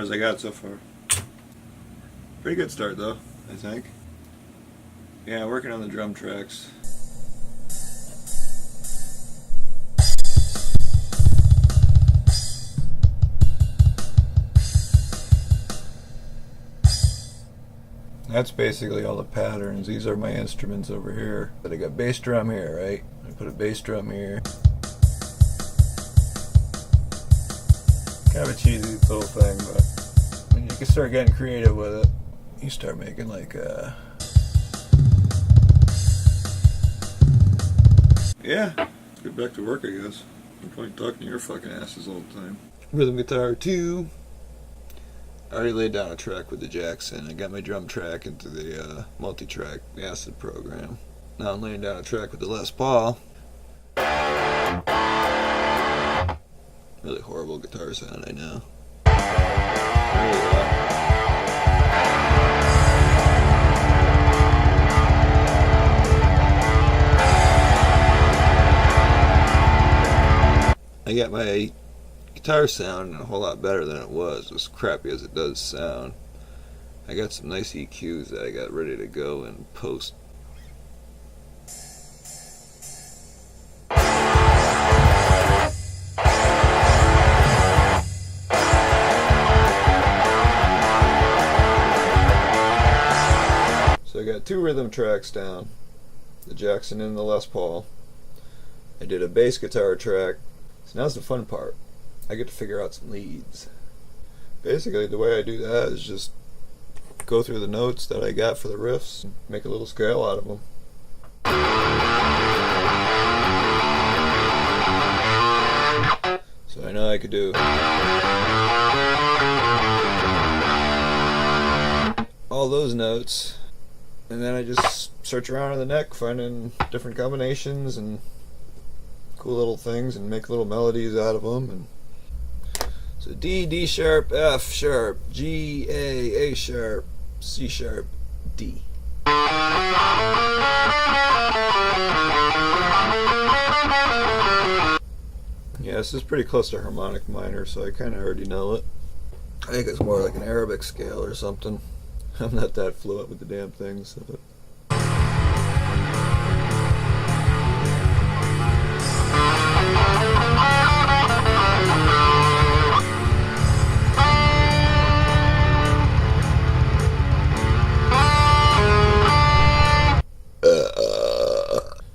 as I got so far. Pretty good start though, I think. Yeah, working on the drum tracks. That's basically all the patterns. These are my instruments over here. But I got bass drum here, right? I put a bass drum here. Kind of a cheesy little thing, but when you can start getting creative with it, you start making like yeah, get back to work, I guess. No point talking to your fucking asses all the time. Rhythm guitar 2. I already laid down a track with the Jackson. I got my drum track into the multi-track acid program. Now I'm laying down a track with the Les Paul. Really horrible guitar sound, I know. I got my guitar sound a whole lot better than it was, as crappy as it does sound. I got some nice EQs that I got ready to go and post. So I got 2 rhythm tracks down, the Jackson and the Les Paul. I did a bass guitar track. So now's the fun part. I get to figure out some leads. Basically, the way I do that is just go through the notes that I got for the riffs and make a little scale out of them. So I know I could do all those notes, and then I just search around in the neck, finding different combinations and cool little things, and make little melodies out of them. And so D, D sharp, F sharp, G, A sharp, C sharp, D. Yeah, this is pretty close to harmonic minor, so I kind of already know it. I think it's more like an Arabic scale or something. I'm not that fluent with the damn thing, so.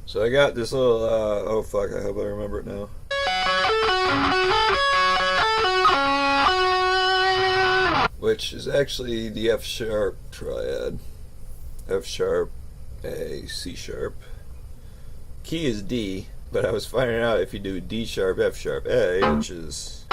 So I got this little, oh fuck, I hope I remember it now. Which is actually the F sharp triad. F sharp, A, C sharp. Key is D, but I was finding out if you do D sharp, F sharp, A, which is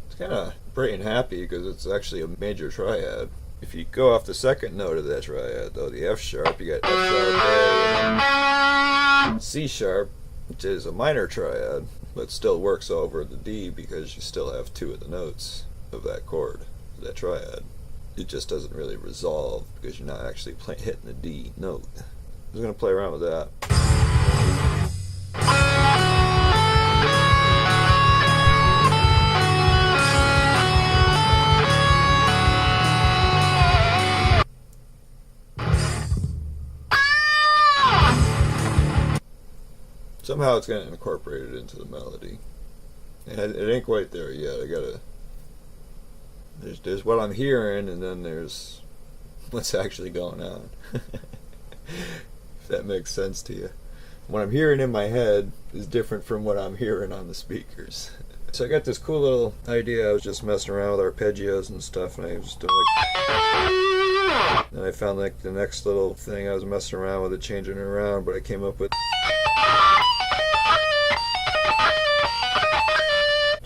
it's kind of bright and happy because it's actually a major triad. If you go off the second note of that triad, though, the F sharp, you got F sharp, A, and C sharp, which is a minor triad, but still works over the D because you still have 2 of the notes of that chord, that triad. It just doesn't really resolve because you're not actually hitting the D note. I'm just going to play around with that. Somehow it's getting incorporated into the melody. And it ain't quite there yet. I gotta. There's what I'm hearing, and then there's what's actually going on. If that makes sense to you. What I'm hearing in my head is different from what I'm hearing on the speakers. So I got this cool little idea. I was just messing around with arpeggios and stuff, and I was doing like. And I found like the next little thing I was messing around with it, changing it around, but I came up with.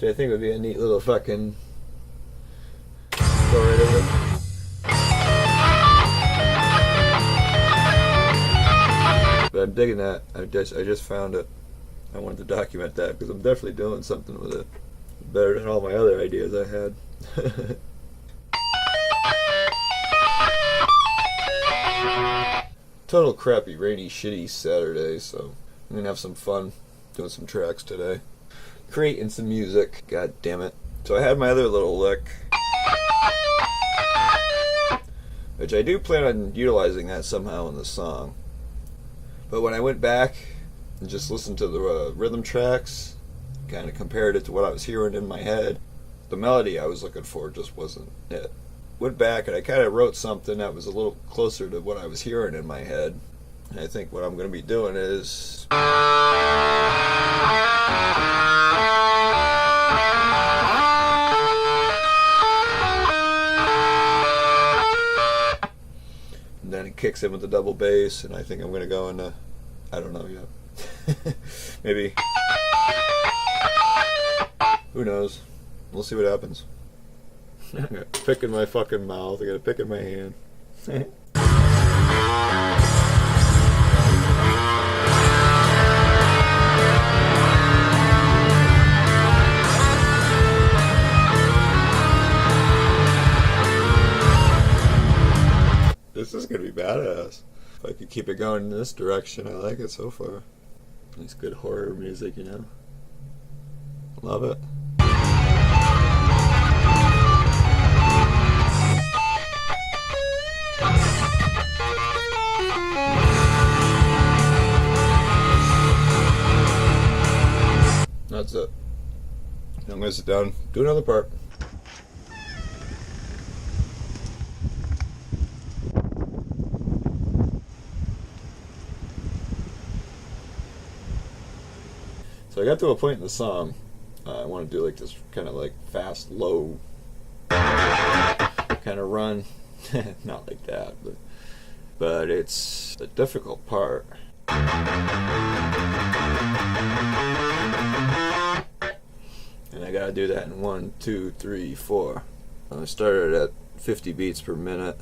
Which I think would be a neat little fucking go right over it. But I'm digging that. I just found it. I wanted to document that because I'm definitely doing something with it. Better than all my other ideas I had. Total crappy, rainy, shitty Saturday, so I'm gonna have some fun. doing some tracks today. Creating some music, god damn it. So I had my other little lick, which I do plan on utilizing that somehow in the song. But when I went back and just listened to the rhythm tracks, kind of compared it to what I was hearing in my head, the melody I was looking for just wasn't it. Went back and I kind of wrote something that was a little closer to what I was hearing in my head. And I think what I'm going to be doing is... and then it kicks in with the double bass, and I think I'm going to go into... I don't know yet. Maybe... who knows? We'll see what happens. I got a pick in my fucking mouth. I got a pick in my hand. This is gonna be badass. If I could keep it going in this direction, I like it so far. It's good horror music, you know. Love it. That's it. I'm gonna sit down, do another part. So I got to a point in the song, I want to do like this kind of like fast, low kind of run. Not like that, but it's a difficult part. And I gotta do that in 1, 2, 3, 4. I started at 50 beats per minute.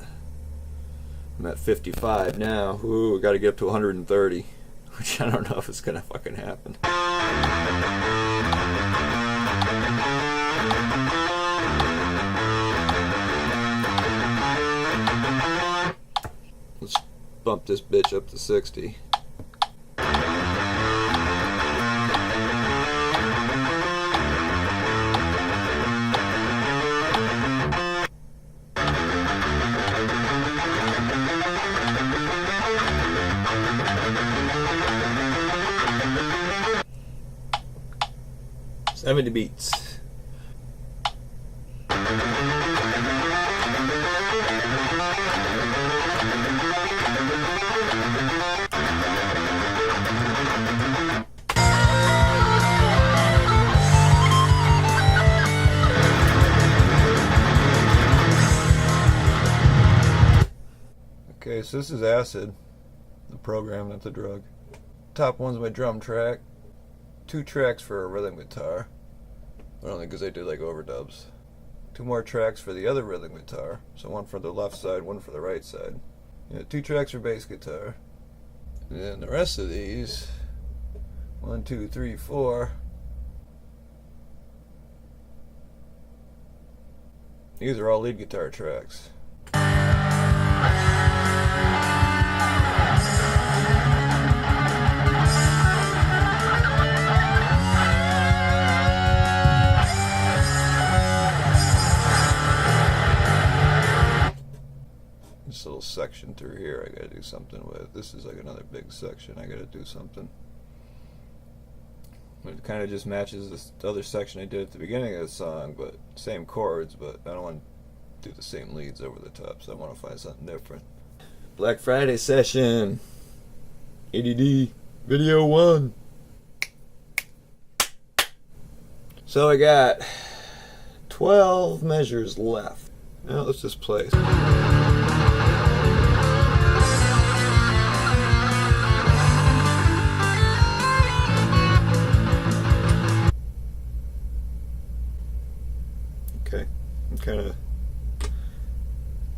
I'm at 55 now. Ooh, I gotta get up to 130, which I don't know if it's gonna fucking happen. Let's bump this bitch up to 60. .70 beats. Okay, so this is Acid, the program, not the drug. Top one's my drum track. 2 tracks for a rhythm guitar. Only because I do like overdubs. 2 more tracks for the other rhythm guitar. So 1 for the left side, 1 for the right side. 2 tracks for bass guitar. And then the rest of these, 1, 2, 3, 4. These are all lead guitar tracks. This little section through here I gotta do something with. This is like another big section I gotta do something. It kind of just matches this other section I did at the beginning of the song, but same chords, but I don't want to do the same leads over the top, so I want to find something different. Black Friday session. ADD video 1. So I got 12 measures left. Now let's just play. Okay, I'm kind of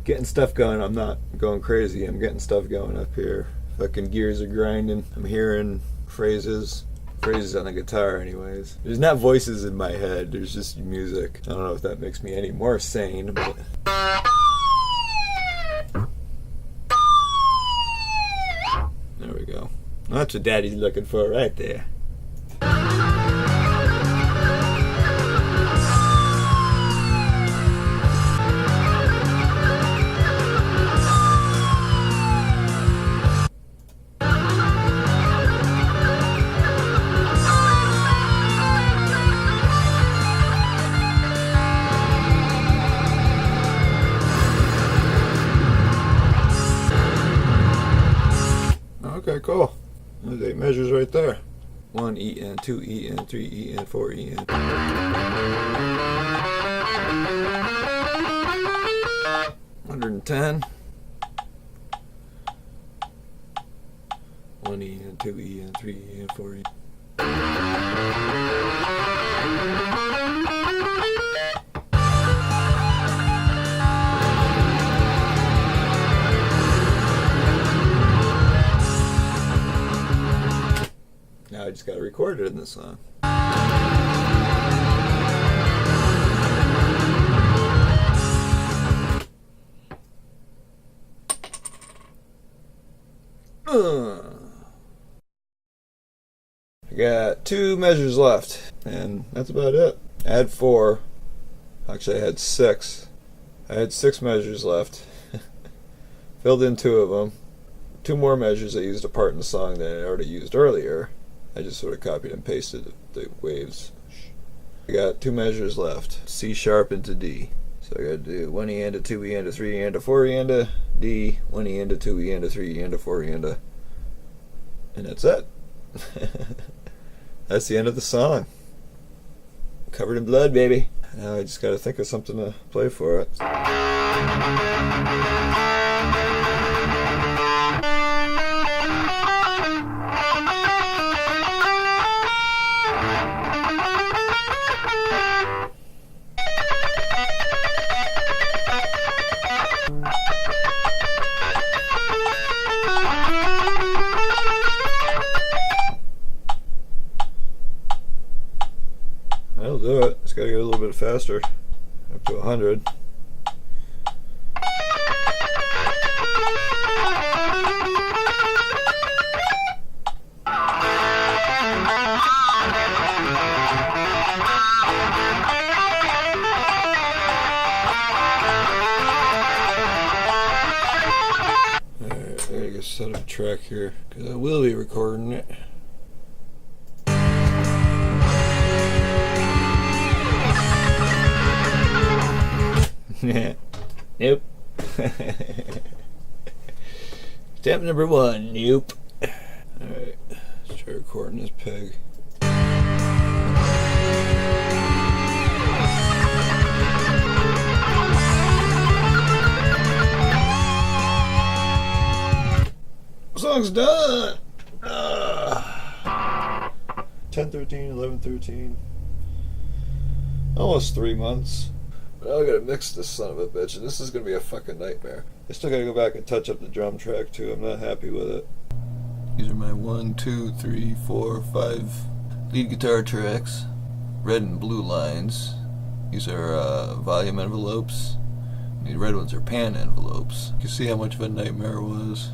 getting stuff going. I'm not going crazy. I'm getting stuff going up here. Fucking gears are grinding. I'm hearing phrases on the guitar anyways. There's not voices in my head. There's just music. I don't know if that makes me any more sane, but... There we go. That's what Daddy's looking for right there. measures right there. 1 EN, 2 EN, 3 EN, 4 EN. 110. 1 EN, 2 EN, 3 EN, 4 EN. Now I just got to record it in the song. I got 2 measures left, and that's about it. I had 4. Actually, I had 6. I had 6 measures left. Filled in 2 of them. 2 more measures I used a part in the song that I already used earlier. I just sort of copied and pasted the waves. I got 2 measures left. C sharp into D. So I got to do 1 EN to 2 EN to 3 EN to 4 EN to D, 1 EN to 2 EN to 3 EN to 4 EN to, and that's it. That's the end of the song. Covered in blood, baby. Now I just got to think of something to play for it. That'll do it. It's got to go a little bit faster. Up to 100. Alright, I gotta get set up a track here, because I will be recording it. Nope. Step number 1, nope. Alright, let's try recording this pig. Song's done! 10/13, 11/13. Almost 3 months. Well, I gotta mix this son of a bitch, and this is gonna be a fucking nightmare. I still gotta go back and touch up the drum track too. I'm not happy with it. These are my 1, 2, 3, 4, 5 lead guitar tracks. Red and blue lines. These are volume envelopes. The red ones are pan envelopes. You can see how much of a nightmare it was.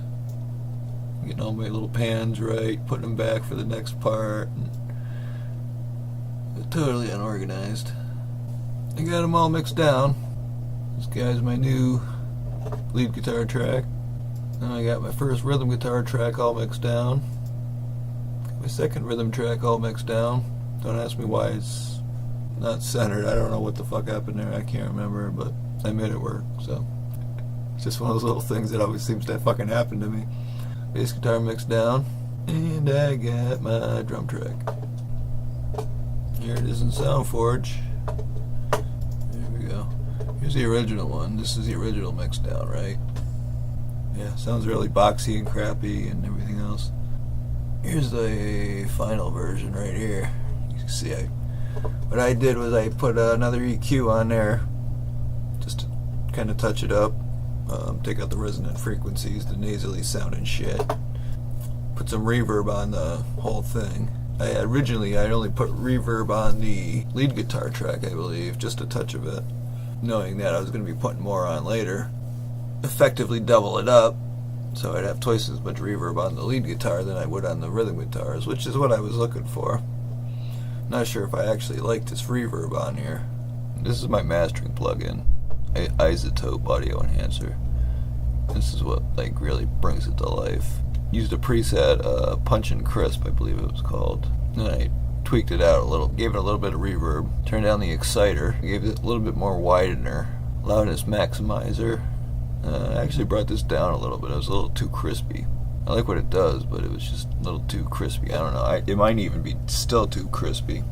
Getting all my little pans right, putting them back for the next part. Totally unorganized. I got them all mixed down. This guy's my new lead guitar track. Then I got my first rhythm guitar track all mixed down. Got my second rhythm track all mixed down. Don't ask me why it's not centered. I don't know what the fuck happened there. I can't remember, but I made it work. So it's just one of those little things that always seems to fucking happen to me. Bass guitar mixed down. And I got my drum track. Here it is in SoundForge. Here's the original one. This is the original mix down, right? Yeah, sounds really boxy and crappy and everything else. Here's the final version right here. You can see what I did was I put another EQ on there just to kind of touch it up, take out the resonant frequencies, the nasally sounding shit, put some reverb on the whole thing. Originally I only put reverb on the lead guitar track, I believe, just a touch of it, knowing that I was going to be putting more on later. Effectively double it up, so I'd have twice as much reverb on the lead guitar than I would on the rhythm guitars, which is what I was looking for. Not sure if I actually liked this reverb on here. This is my mastering plugin, Isotope Audio Enhancer. This is what like really brings it to life. Used a preset, Punch and Crisp, I believe it was called. And I tweaked it out a little, gave it a little bit of reverb, turned down the exciter, gave it a little bit more widener, loudness maximizer. I actually brought this down a little bit. It was a little too crispy. I like what it does, but it was just a little too crispy. I don't know. It might even be still too crispy.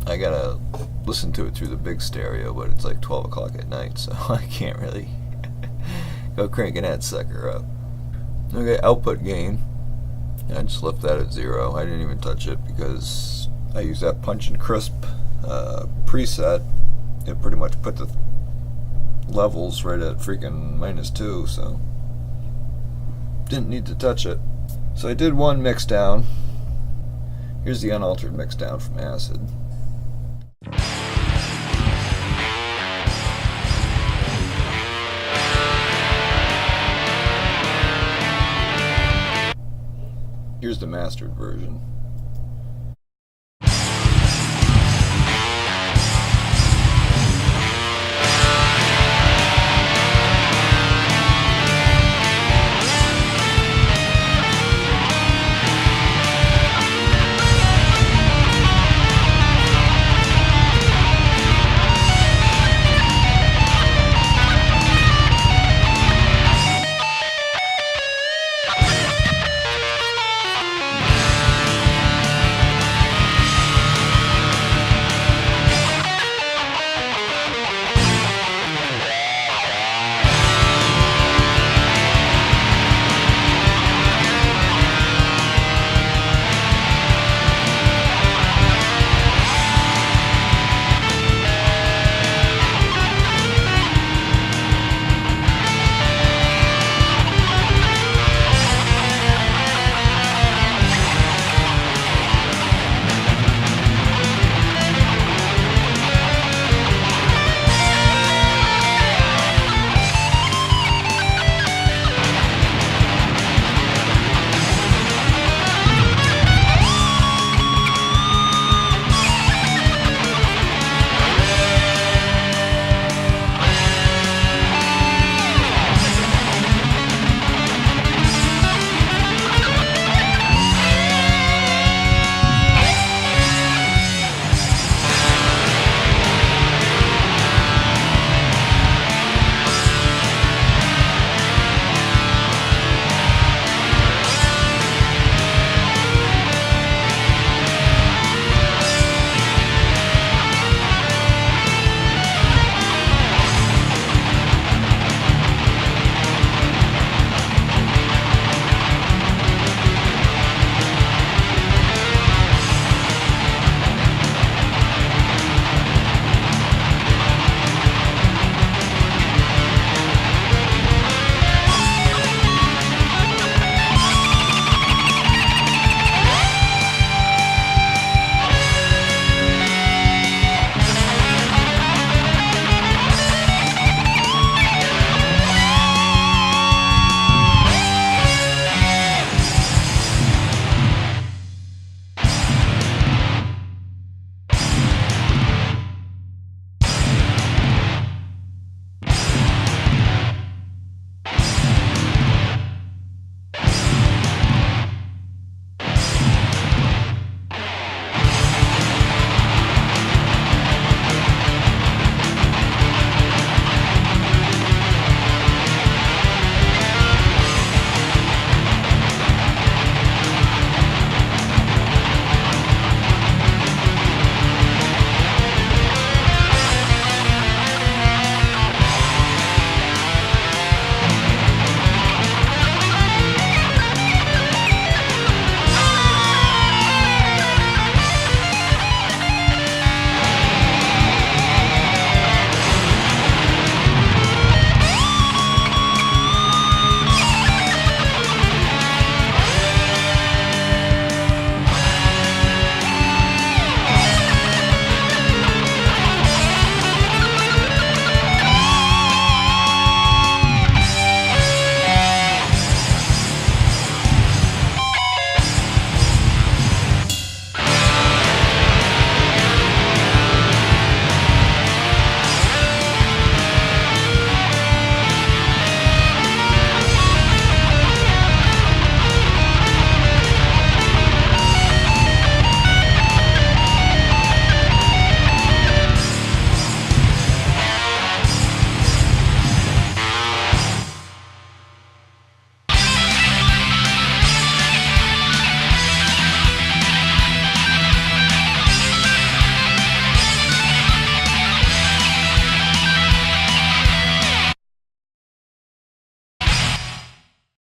I gotta listen to it through the big stereo, but it's like 12 o'clock at night, so I can't really go cranking that sucker up. Okay, output gain. I just left that at 0. I didn't even touch it because I use that punch and crisp preset. It pretty much put the levels right at freaking -2, so didn't need to touch it. So I did one mix down. Here's the unaltered mix down from Acid. Here's the mastered version.